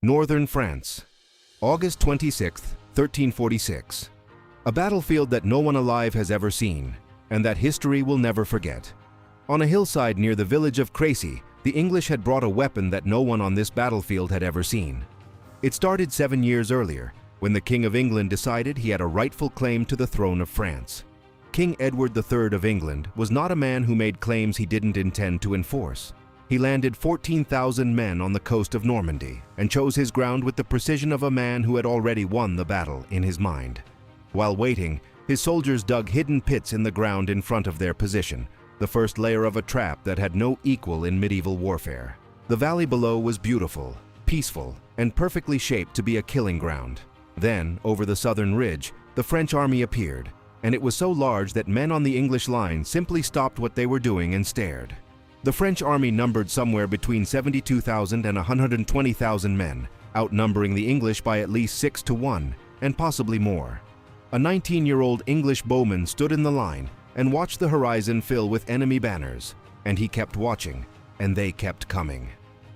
Northern France, August 26, 1346. A battlefield that no one alive has ever seen, and that history will never forget. On a hillside near the village of Crécy, the English had brought a weapon that no one on this battlefield had ever seen. It started 7 years earlier, when the King of England decided he had a rightful claim to the throne of France. King Edward III of England was not a man who made claims he didn't intend to enforce. He landed 14,000 men on the coast of Normandy and chose his ground with the precision of a man who had already won the battle in his mind. While waiting, his soldiers dug hidden pits in the ground in front of their position, the first layer of a trap that had no equal in medieval warfare. The valley below was beautiful, peaceful, and perfectly shaped to be a killing ground. Then, over the southern ridge, the French army appeared, and it was so large that men on the English line simply stopped what they were doing and stared. The French army numbered somewhere between 72,000 and 120,000 men, outnumbering the English by at least 6 to 1, and possibly more. A 19-year-old English bowman stood in the line and watched the horizon fill with enemy banners, and he kept watching, and they kept coming.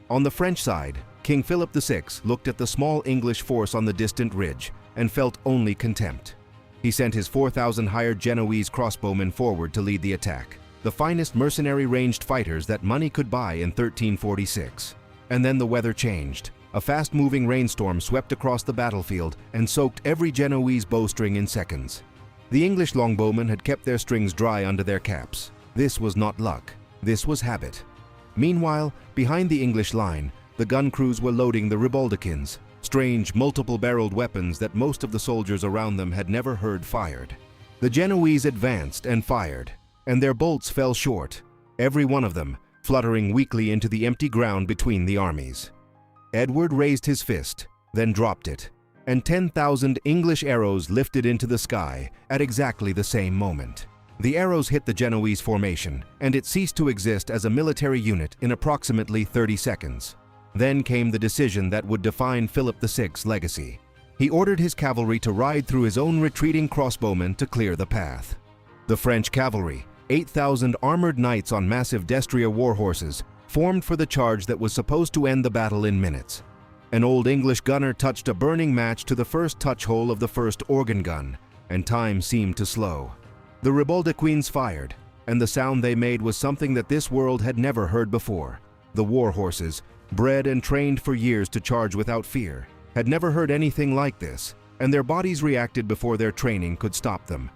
On the French side, King Philip VI looked at the small English force on the distant ridge and felt only contempt. He sent his 4,000 hired Genoese crossbowmen forward to lead the attack, the finest mercenary ranged fighters that money could buy in 1346. And then the weather changed. A fast-moving rainstorm swept across the battlefield and soaked every Genoese bowstring in seconds. The English longbowmen had kept their strings dry under their caps. This was not luck. This was habit. Meanwhile, behind the English line, the gun crews were loading the ribauldequins, strange multiple-barreled weapons that most of the soldiers around them had never heard fired. The Genoese advanced and fired, and their bolts fell short, every one of them fluttering weakly into the empty ground between the armies. Edward raised his fist, then dropped it, and 10,000 English arrows lifted into the sky at exactly the same moment. The arrows hit the Genoese formation, and it ceased to exist as a military unit in approximately 30 seconds. Then came the decision that would define Philip VI's legacy. He ordered his cavalry to ride through his own retreating crossbowmen to clear the path. The French cavalry, 8,000 armored knights on massive destrier war horses, formed for the charge that was supposed to end the battle in minutes. An old English gunner touched a burning match to the first touch hole of the first organ gun, and time seemed to slow. The ribauldequins fired, and the sound they made was something that this world had never heard before. The war horses, bred and trained for years to charge without fear, had never heard anything like this, and their bodies reacted before their training could stop them.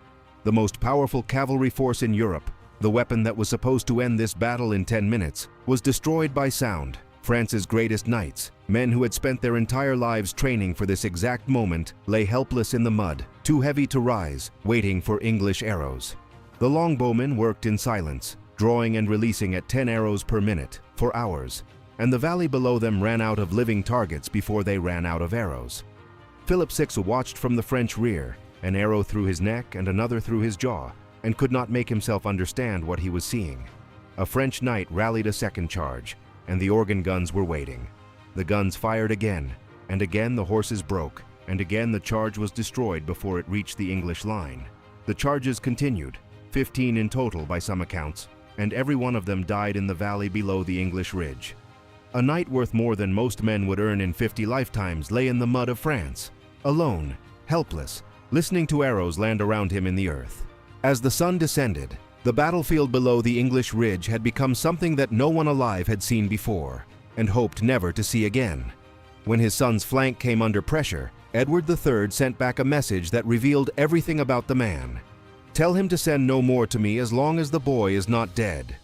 The most powerful cavalry force in Europe, the weapon that was supposed to end this battle in 10 minutes, was destroyed by sound. France's greatest knights, men who had spent their entire lives training for this exact moment, lay helpless in the mud, too heavy to rise, waiting for English arrows. The longbowmen worked in silence, drawing and releasing at 10 arrows per minute, for hours, and the valley below them ran out of living targets before they ran out of arrows. Philip VI watched from the French rear, an arrow through his neck and another through his jaw, and could not make himself understand what he was seeing. A French knight rallied a second charge, and the organ guns were waiting. The guns fired again, and again the horses broke, and again the charge was destroyed before it reached the English line. The charges continued, 15 in total by some accounts, and every one of them died in the valley below the English ridge. A knight worth more than most men would earn in 50 lifetimes lay in the mud of France, alone, helpless, listening to arrows land around him in the earth. As the sun descended, the battlefield below the English ridge had become something that no one alive had seen before, and hoped never to see again. When his son's flank came under pressure, Edward III sent back a message that revealed everything about the man. "Tell him to send no more to me as long as the boy is not dead."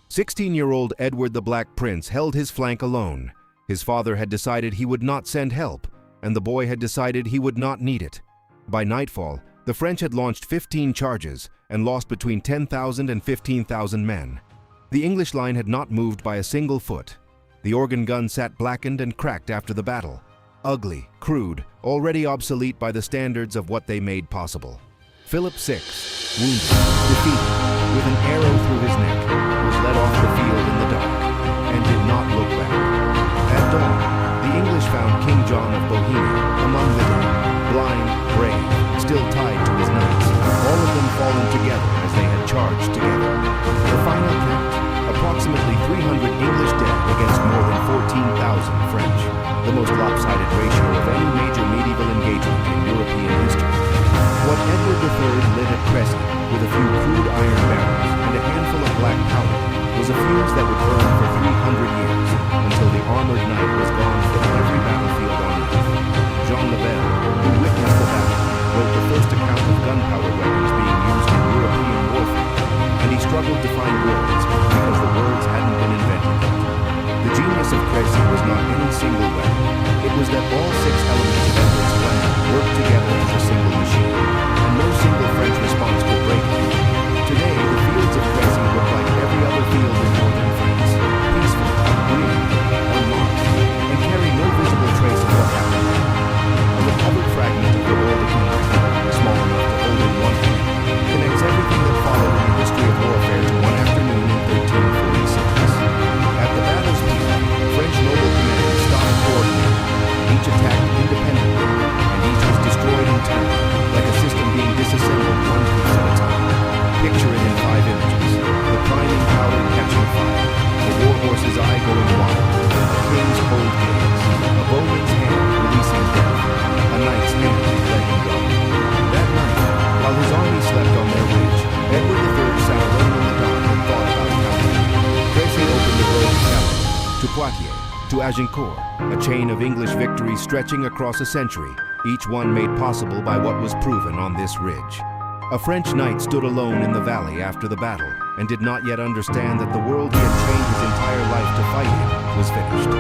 16-year-old Edward the Black Prince held his flank alone. His father had decided he would not send help, and the boy had decided he would not need it. By nightfall, the French had launched 15 charges and lost between 10,000 and 15,000 men. The English line had not moved by a single foot. The organ gun sat blackened and cracked after the battle, ugly, crude, already obsolete by the standards of what they made possible. Philip VI, wounded, defeated, with an arrow through his neck, was led off the field in the dark, and did not look back. At dawn, the English found King John of Bohemia among the dead, blind, brave, still tied to his knights, all of them fallen together as they had charged together. The final count, approximately approximately 300 English dead against more than 14,000 French, the most lopsided ratio of any major medieval engagement in European history. What Edward III lit at Crécy, with a few crude iron barrels and a handful of black powder, was a fuse that would burn for 300 years, until the armored knight was gone from every battlefield on earth. Jean Lebel, who witnessed the battle, wrote the first account of gunpowder weapons being used in European warfare, and he struggled to find words because the words hadn't been invented yet. The genius of Crécy was not any single weapon. It was that all 6 elements of Edward's plan worked together as a single machine, and no single French response could break it. Today, the fields of Crécy look like every other field in northern France, peaceful, green, unmarked, and carry no visible trace of what happened there. A recovered fragment of ribauldequin, small enough to hold in one hand, connects everything that followed in the history of warfare to one afternoon in 1346. At the battle's peak, French noble command stopped coordinating, and each attacked independently, and each was destroyed in turn, like a system being disassembled one piece at a time. Picture it in 5 images: the priming powder catching fire, a war horse's eye going wild, a king's cold gaze, a bowman's hand releasing death, a knight's hand letting go. That night, while his army slept on their ridge, Edward III sat alone in the dark and thought about cavalry. Crécy opened the road to Calais, to Poitiers, to Agincourt, a chain of English victories stretching across a century, each one made possible by what was proven on this ridge. A French knight stood alone in the valley after the battle and did not yet understand that the world he had trained his entire life to fight in was finished.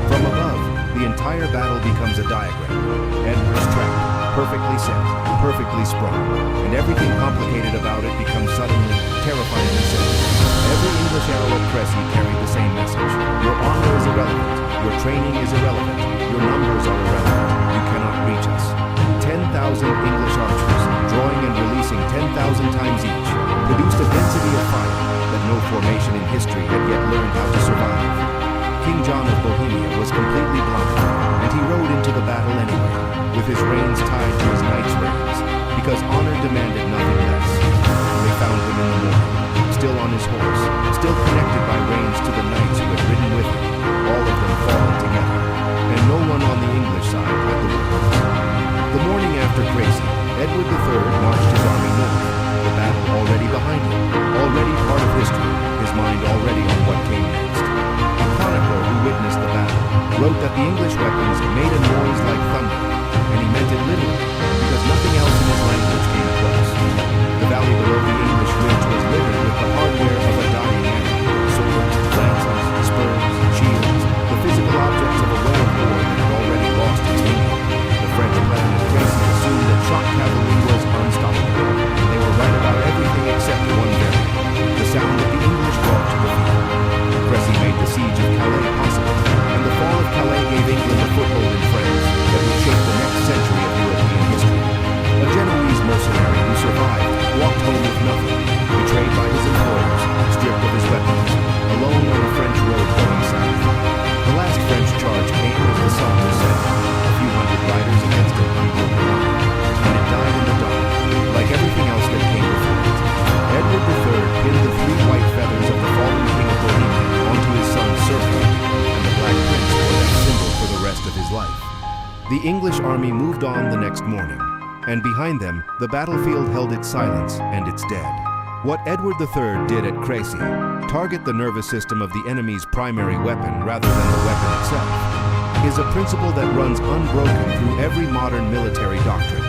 From above, the entire battle becomes a diagram. Edward's tracked, perfectly set, perfectly sprung, and everything complicated about it becomes suddenly, terrifyingly simple. Every English arrow of Crécy carried the same message. Your armor is irrelevant, your training is irrelevant, your numbers are irrelevant, you cannot reach us. 10,000 English archers, drawing and releasing 10,000 times each, produced a density of fire that no formation in history had yet learned how to survive. King John of Bohemia was completely blind, and he rode into the battle anyway, with his reins tied to his knight's reins, because honor demanded nothing less. They found him in the morning, still on his horse, still connected by reins to the knights who had ridden with him, all of them fallen together, and no one on the English side had the weapons. The morning after Crécy, Edward III marched his army north, the battle already behind him, already part of history, his mind already on what came next. A chronicler who witnessed the battle wrote that the English weapons made a noise like thunder, and he meant it literally, because nothing else in his language came close. The valley below the English ridge was littered with the hardware of a dying enemy: swords, lances, spurs, shields, the physical objects of a way of war that had already lost its meaning. The French plan at Crécy assumed that shock cavalry was unstoppable, and they were right about everything except one variable: the sound that the English brought to the field. Crécy made the siege of Calais possible, and the fall of Calais gave England a foothold in France that would shape the next century of European history. A Genoese mercenary who survived walked home with nothing, betrayed by his employers, stripped of his weapons, alone on a French road going south. The last French charge came as the sun was setting, a few hundred riders against an unbroken line, and it died in the dark, like everything else that came before it. Edward III pinned the 3 white feathers of the fallen king of Bohemia onto his son's surcoat, and the Black Prince wore that symbol for the rest of his life. The English army moved on the next morning, and behind them, the battlefield held its silence and its dead. What Edward III did at Crécy, target the nervous system of the enemy's primary weapon rather than the weapon itself, is a principle that runs unbroken through every modern military doctrine.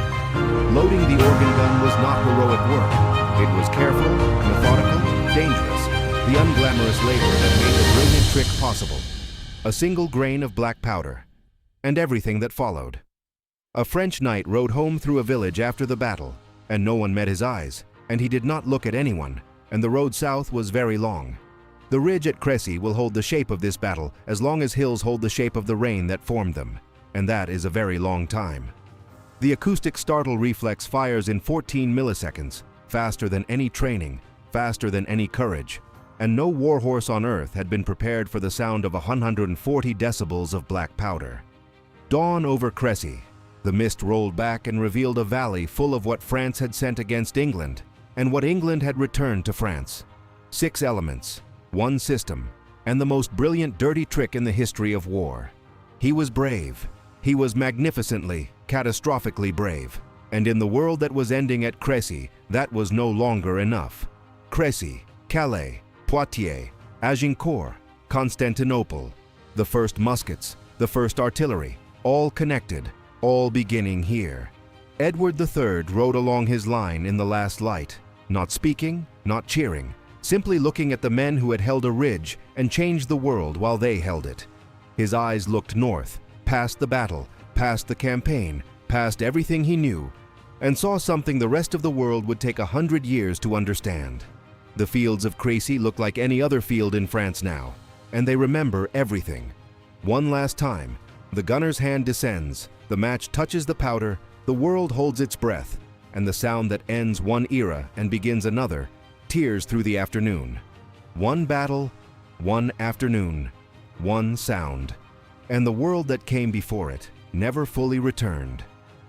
Loading the organ gun was not heroic work. It was careful, methodical, dangerous, the unglamorous labor that made the brilliant trick possible. A single grain of black powder, and everything that followed. A French knight rode home through a village after the battle, and no one met his eyes, and he did not look at anyone, and the road south was very long. The ridge at Crécy will hold the shape of this battle as long as hills hold the shape of the rain that formed them, and that is a very long time. The acoustic startle reflex fires in 14 milliseconds, faster than any training, faster than any courage, and no warhorse on earth had been prepared for the sound of 140 decibels of black powder. Dawn over Crécy. The mist rolled back and revealed a valley full of what France had sent against England, and what England had returned to France. 6 elements: one system, and the most brilliant dirty trick in the history of war. He was brave. He was magnificently, catastrophically brave. And in the world that was ending at Crécy, that was no longer enough. Crécy, Calais, Poitiers, Agincourt, Constantinople, the first muskets, the first artillery, all connected, all beginning here. Edward III rode along his line in the last light, not speaking, not cheering, simply looking at the men who had held a ridge and changed the world while they held it. His eyes looked north, past the battle, past the campaign, past everything he knew, and saw something the rest of the world would take 100 years to understand. The fields of Crécy look like any other field in France now, and they remember everything. One last time, the gunner's hand descends, the match touches the powder, the world holds its breath, and the sound that ends one era and begins another tears through the afternoon. One battle, one afternoon, one sound, and the world that came before it never fully returned.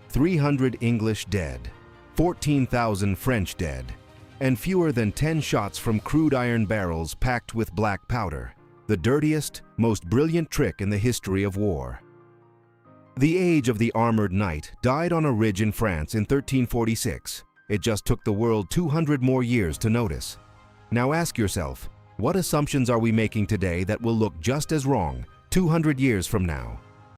300 English dead, 14,000 French dead, and fewer than 10 shots from crude iron barrels packed with black powder, the dirtiest, most brilliant trick in the history of war. The age of the armored knight died on a ridge in France in 1346. It just took the world 200 more years to notice. Now ask yourself, what assumptions are we making today that will look just as wrong 200 years from now?